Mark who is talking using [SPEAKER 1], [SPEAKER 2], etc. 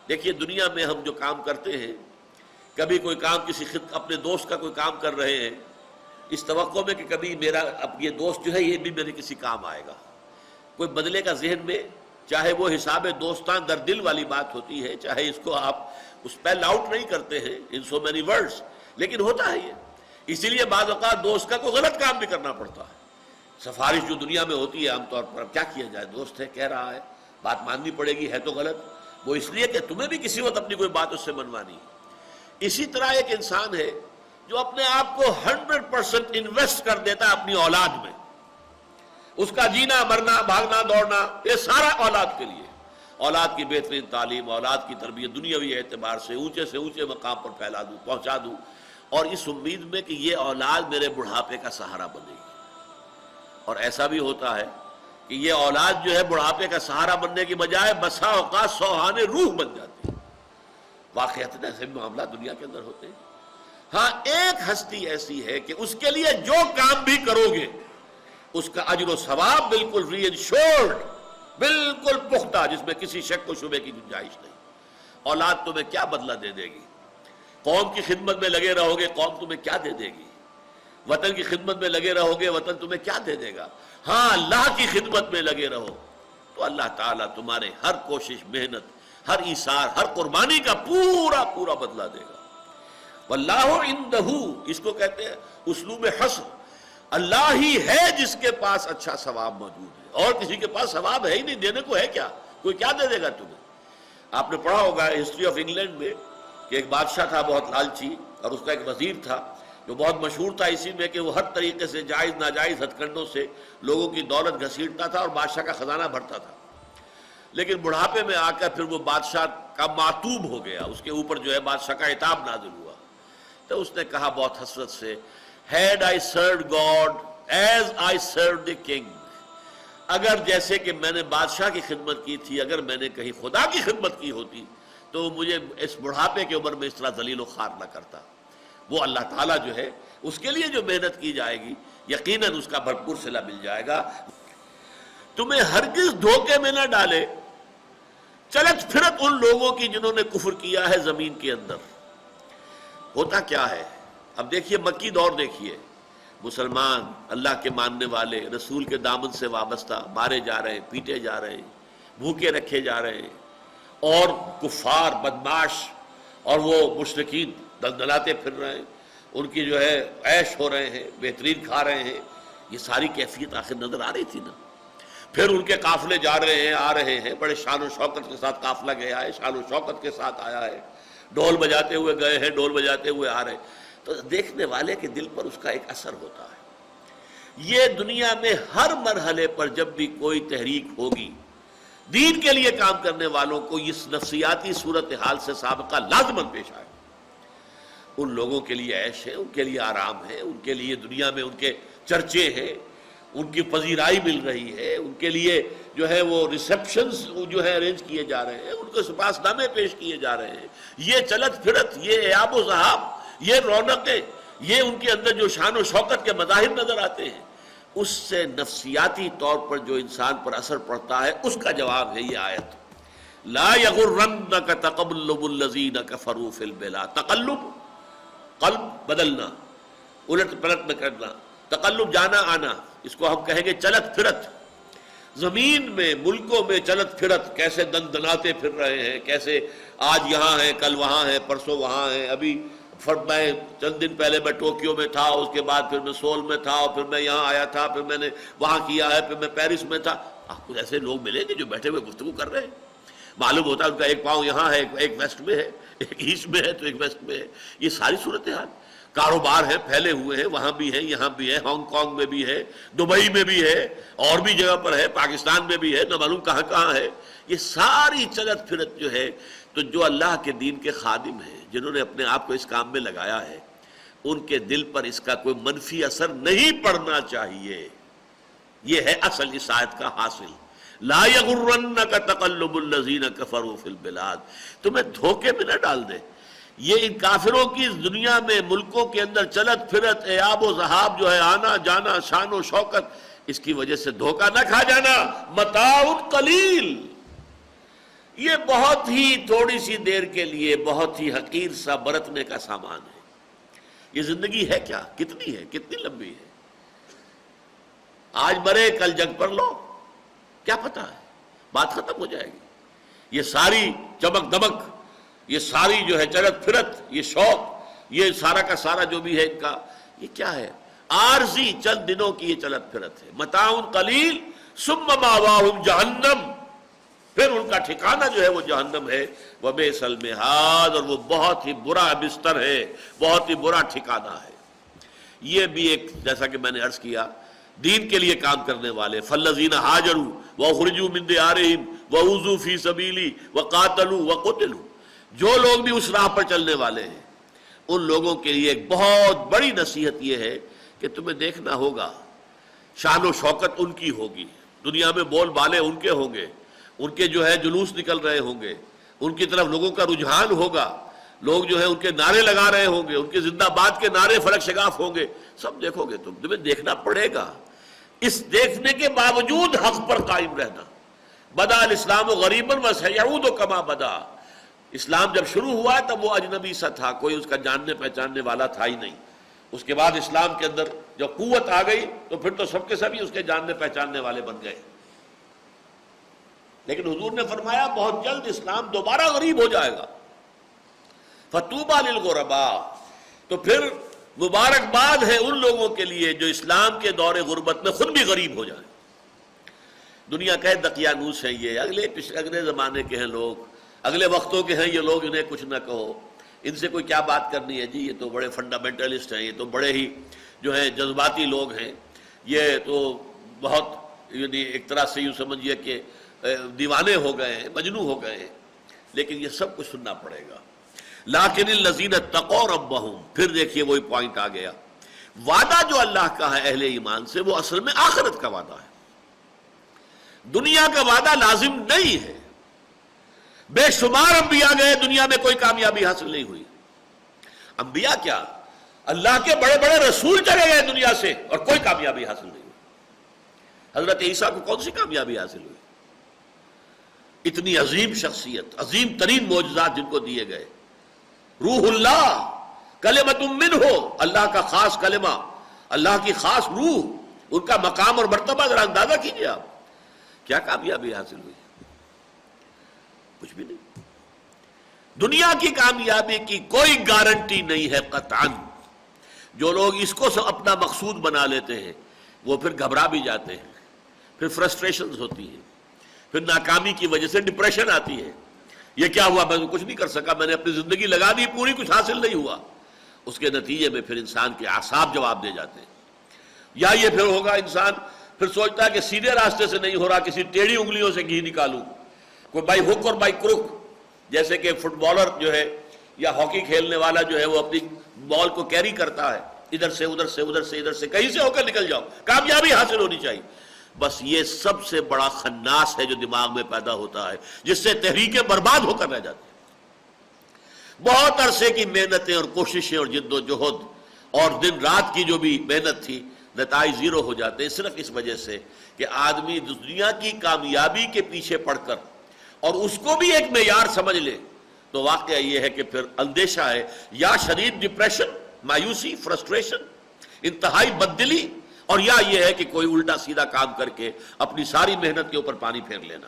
[SPEAKER 1] دیکھیے دنیا میں ہم جو کام کرتے ہیں، کبھی کوئی کام اپنے دوست کا کوئی کام کر رہے ہیں اس توقع میں کہ کبھی میرا اب یہ دوست جو ہے یہ بھی میرے کسی کام آئے گا، کوئی بدلے کا ذہن میں، چاہے وہ حساب دوستان در دل والی بات ہوتی ہے، چاہے اس کو آپ اسپیل آؤٹ نہیں کرتے ہیں ان سو مینی ورڈز، لیکن ہوتا ہے یہ. اسی لیے بعض اوقات دوست کا کوئی غلط کام بھی کرنا پڑتا ہے. سفارش جو دنیا میں ہوتی ہے عام طور پر، اب کیا کیا جائے، دوست ہے کہہ رہا ہے، بات ماننی پڑے گی، ہے تو غلط، وہ اس لیے کہ تمہیں بھی کسی وقت اپنی کوئی بات اس سے منوانی ہے. اسی طرح ایک انسان ہے جو اپنے آپ کو 100% انویسٹ کر دیتا ہے اپنی اولاد میں، اس کا جینا مرنا بھاگنا دوڑنا یہ سارا اولاد کے لیے، اولاد کی بہترین تعلیم، اولاد کی تربیت دنیاوی اعتبار سے اونچے مقام پر پہنچا دوں، اور اس امید میں کہ یہ اولاد میرے بڑھاپے کا سہارا بنے گی. اور ایسا بھی ہوتا ہے کہ یہ اولاد جو ہے بڑھاپے کا سہارا بننے کی بجائے بسا اوقات سوہانے روح بن جاتی ہے. واقعات ایسے معاملات دنیا کے اندر ہوتے ہیں. ہاں ایک ہستی ایسی ہے کہ اس کے لیے جو کام بھی کرو گے اس کا اجر و ثواب بالکل ری انشورڈ، بالکل پختہ، جس میں کسی شک و شبے کی گنجائش نہیں. اولاد تمہیں کیا بدلہ دے دے گی؟ قوم کی خدمت میں لگے رہو گے، قوم تمہیں کیا دے دے گی؟ وطن کی خدمت میں لگے رہو گے، وطن تمہیں کیا دے دے گا؟ ہاں اللہ کی خدمت میں لگے رہو تو اللہ تعالیٰ تمہارے ہر کوشش، محنت، ہر ایثار، ہر قربانی کا پورا بدلہ دے گا. واللہ عندہ، اس کو کہتے ہیں اسلوب حصر، اللہ ہی ہے جس کے پاس اچھا ثواب موجود ہے، اور کسی کے پاس ثواب ہے ہی نہیں، دینے کو ہے کیا، کوئی کیا دے دے گا تمہیں. آپ نے پڑھا ہوگا ہسٹری آف انگلینڈ میں کہ ایک بادشاہ تھا بہت لالچی، اور اس کا ایک وزیر تھا جو بہت مشہور تھا اسی میں کہ وہ ہر طریقے سے جائز ناجائز ہتھ کنڈوں سے لوگوں کی دولت گھسیٹتا تھا اور بادشاہ کا خزانہ بھرتا تھا. لیکن بڑھاپے میں آ کر پھر وہ بادشاہ کا معتوب ہو گیا، اس کے اوپر جو ہے بادشاہ کا عتاب نازل ہوا. تو اس نے کہا بہت حسرت سے، Had I served God as I served the king، اگر جیسے کہ میں نے بادشاہ کی خدمت کی تھی، اگر میں نے کہیں خدا کی خدمت کی ہوتی تو مجھے اس بڑھاپے کی عمر میں اس طرح ذلیل و خوار نہ کرتا. وہ اللہ تعالیٰ جو ہے اس کے لیے جو محنت کی جائے گی یقیناً اس کا بھرپور صلہ مل جائے گا. تمہیں ہرگز دھوکے میں نہ ڈالے چلت پھرت ان لوگوں کی جنہوں نے کفر کیا ہے زمین کے اندر. ہوتا کیا ہے، اب دیکھیے مکی دور دیکھیے، مسلمان اللہ کے ماننے والے رسول کے دامن سے وابستہ مارے جا رہے ہیں، پیٹے جا رہے ہیں، بھوکے رکھے جا رہے ہیں، اور کفار بدماش اور وہ مشرکین دلدلاتے پھر رہے ہیں، ان کی جو ہے عیش ہو رہے ہیں، بہترین کھا رہے ہیں. یہ ساری کیفیت آخر نظر آ رہی تھی نا. پھر ان کے قافلے جا رہے ہیں، آ رہے ہیں، بڑے شان و شوکت کے ساتھ قافلہ گیا ہے، شان و شوکت کے ساتھ آیا ہے، ڈھول بجاتے ہوئے گئے ہیں، ڈھول بجاتے ہوئے آ رہے ہیں. تو دیکھنے والے کے دل پر اس کا ایک اثر ہوتا ہے. یہ دنیا میں ہر مرحلے پر جب بھی کوئی تحریک ہوگی، دین کے لیے کام کرنے والوں کو اس نفسیاتی صورتحال سے سابقہ لازماً پیش آئے. ان لوگوں کے لیے عیش ہے، ان کے لیے آرام ہے، ان کے لیے دنیا میں ان کے چرچے ہیں، ان کی پذیرائی مل رہی ہے، ان کے لیے جو ہے وہ ریسیپشنز جو ہے ارینج کیے جا رہے ہیں، ان کو پاس نامے پیش کیے جا رہے ہیں. یہ چلت پھرت، یہ عیاب و ذہاب، یہ رونقیں، یہ ان کے اندر جو شان و شوکت کے مظاہر نظر آتے ہیں، اس سے نفسیاتی طور پر جو انسان پر اثر پڑتا ہے اس کا جواب ہے یہ آیت. لا یغرنک تقلب الذین کفروا فی البلاد. تقلب قلب بدلنا، الٹ پلٹ میں کرنا، تقلب جانا آنا، اس کو ہم کہیں گے چلت پھرت. زمین میں ملکوں میں چلت پھرت، کیسے دن دناتے پھر رہے ہیں، کیسے آج یہاں ہیں کل وہاں ہیں پرسوں وہاں ہیں. ابھی میں چند دن پہلے میں ٹوکیو میں تھا، اس کے بعد پھر میں سول میں تھا، اور پھر میں یہاں آیا تھا، پھر میں نے وہاں کیا ہے، پھر میں پیرس میں تھا. آپ کو ایسے لوگ ملیں گے جو بیٹھے ہوئے گفتگو کر رہے ہیں، معلوم ہوتا ہے ان کا ایک پاؤں یہاں ہے، ایک ویسٹ میں ہے، ایک ایسٹ میں ہے تو ایک ویسٹ میں ہے. یہ ساری صورتحال، کاروبار ہیں پھیلے ہوئے ہیں، وہاں بھی ہیں یہاں بھی ہے، ہانگ کانگ میں بھی ہے، دبئی میں بھی ہے، اور بھی جگہ پر ہے، پاکستان میں بھی ہے، نہ معلوم کہاں کہاں ہے. یہ ساری چلت پھرت جو ہے، تو جو اللہ کے دین کے خادم ہیں، جنہوں نے اپنے آپ کو اس کام میں لگایا ہے، ان کے دل پر اس کا کوئی منفی اثر نہیں پڑنا چاہیے. یہ ہے اصل اس آیت کا حاصل. لا یغرنک تقلب الذین کفروا فی البلاد. تمہیں دھوکے میں نہ ڈال دے. یہ ان کافروں کی دنیا میں ملکوں کے اندر چلت پھرت، عیاب و ذہاب جو ہے، آنا جانا، شان و شوکت، اس کی وجہ سے دھوکہ نہ کھا جانا. متاع قلیل، یہ بہت ہی تھوڑی سی دیر کے لیے بہت ہی حقیر سا برتنے کا سامان ہے. یہ زندگی ہے کیا؟ کتنی ہے؟ کتنی لمبی ہے؟ آج مرے کل جنگ پر لو، کیا پتا ہے، بات ختم ہو جائے گی. یہ ساری چمک دمک، یہ ساری جو ہے چلت پھرت، یہ شوق، یہ سارا کا سارا جو بھی ہے ان کا، یہ کیا ہے؟ عارضی چند دنوں کی یہ چلت پھرت ہے. متاع قلیل ثم مأواہم جہنم، پھر ان کا ٹھکانہ جو ہے وہ جہنم ہے. وبئس المہاد، اور وہ بہت ہی برا بستر ہے، بہت ہی برا ٹھکانہ ہے. یہ بھی ایک، جیسا کہ میں نے عرض کیا، دین کے لیے کام کرنے والے، فالذین ہاجروا واخرجوا من دیارہم واوذوا فی سبیلی وقاتلوا وقتلوا، جو لوگ بھی اس راہ پر چلنے والے ہیں ان لوگوں کے لیے ایک بہت بڑی نصیحت یہ ہے کہ تمہیں دیکھنا ہوگا، شان و شوکت ان کی ہوگی، دنیا میں بول بالے ان کے ہوں گے، ان کے جو ہے جلوس نکل رہے ہوں گے، ان کی طرف لوگوں کا رجحان ہوگا، لوگ جو ہے ان کے نعرے لگا رہے ہوں گے، ان کے زندہ باد کے نعرے فلک شگاف ہوں گے، سب دیکھو گے تمہیں دیکھنا پڑے گا. اس دیکھنے کے باوجود حق پر قائم رہنا. بدا الاسلام غریبا وسیعود کما بدا، اسلام جب شروع ہوا تب وہ اجنبی سا تھا، کوئی اس کا جاننے پہچاننے والا تھا ہی نہیں. اس کے بعد اسلام کے اندر جب قوت آ گئی تو پھر تو سب کے سبھی اس کے جاننے پہچاننے والے بن گئے. لیکن حضور نے فرمایا بہت جلد اسلام دوبارہ غریب ہو جائے گا. فطوبی للغرباء، تو پھر مبارکباد ہے ان لوگوں کے لیے جو اسلام کے دور غربت میں خود بھی غریب ہو جائیں. دنیا کا دقیانوس ہے یہ، اگلے زمانے کے ہیں لوگ، اگلے وقتوں کے ہیں یہ لوگ، انہیں کچھ نہ کہو، ان سے کوئی کیا بات کرنی ہے جی، یہ تو بڑے فنڈامنٹلسٹ ہیں، یہ تو بڑے ہی جو ہیں جذباتی لوگ ہیں، یہ تو بہت یعنی ایک طرح سے یوں سمجھیے کہ دیوانے ہو گئے ہیں، مجنوں ہو گئے ہیں. لیکن یہ سب کچھ سننا پڑے گا. لیکن الذین اتقوا ربہم، پھر دیکھیے وہی پوائنٹ آ گیا، وعدہ جو اللہ کا ہے اہل ایمان سے وہ اصل میں آخرت کا وعدہ ہے، دنیا کا وعدہ لازم نہیں ہے. بے شمار انبیاء گئے، دنیا میں کوئی کامیابی حاصل نہیں ہوئی. انبیاء کیا، اللہ کے بڑے بڑے رسول چلے گئے دنیا سے اور کوئی کامیابی حاصل نہیں ہوئی. حضرت عیسیٰ کو کون سی کامیابی حاصل ہوئی؟ اتنی عظیم شخصیت، عظیم ترین معجزات جن کو دیے گئے. روح اللہ، کلمۃ منہ، اللہ کا خاص کلمہ، اللہ کی خاص روح، ان کا مقام اور مرتبہ ذرا اندازہ کیجئے آپ. کیا کامیابی حاصل ہوئی؟ کچھ بھی نہیں. دنیا کی کامیابی کی کوئی گارنٹی نہیں ہے قطعاً. جو لوگ اس کو اپنا مقصود بنا لیتے ہیں وہ پھر گھبرا بھی جاتے ہیں، پھر فرسٹریشنز ہوتی ہیں، پھر ناکامی کی وجہ سے ڈپریشن آتی ہے. یہ کیا ہوا، میں کچھ نہیں کر سکا، میں نے اپنی زندگی لگا دی پوری، کچھ حاصل نہیں ہوا. اس کے نتیجے میں پھر انسان کے اعصاب جواب دے جاتے ہیں. یا یہ پھر ہوگا انسان پھر سوچتا ہے کہ سیدھے راستے سے نہیں ہو رہا، کسی ٹیڑھی انگلیوں سے گھی نکالوں، کوئی بائی ہک اور بائی کروک. جیسے کہ فٹ بالر جو ہے یا ہاکی کھیلنے والا جو ہے وہ اپنی بال کو کیری کرتا ہے، ادھر سے ادھر سے ادھر سے ادھر سے کہیں سے ہو کر نکل جاؤ، کامیابی حاصل ہونی چاہیے. بس یہ سب سے بڑا خناس ہے جو دماغ میں پیدا ہوتا ہے، جس سے تحریکیں برباد ہو کر رہ جاتی ہیں. بہت عرصے کی محنتیں اور کوششیں اور جد و جہد اور دن رات کی جو بھی محنت تھی، نتائج زیرو ہو جاتے ہیں صرف اس وجہ سے کہ آدمی دنیا کی کامیابی کے پیچھے پڑ کر اور اس کو بھی ایک معیار سمجھ لے. تو واقعہ یہ ہے کہ پھر اندیشہ ہے، یا شدید ڈپریشن، مایوسی، فرسٹریشن، انتہائی بددلی، اور یا یہ ہے کہ کوئی الٹا سیدھا کام کر کے اپنی ساری محنت کے اوپر پانی پھیر لینا.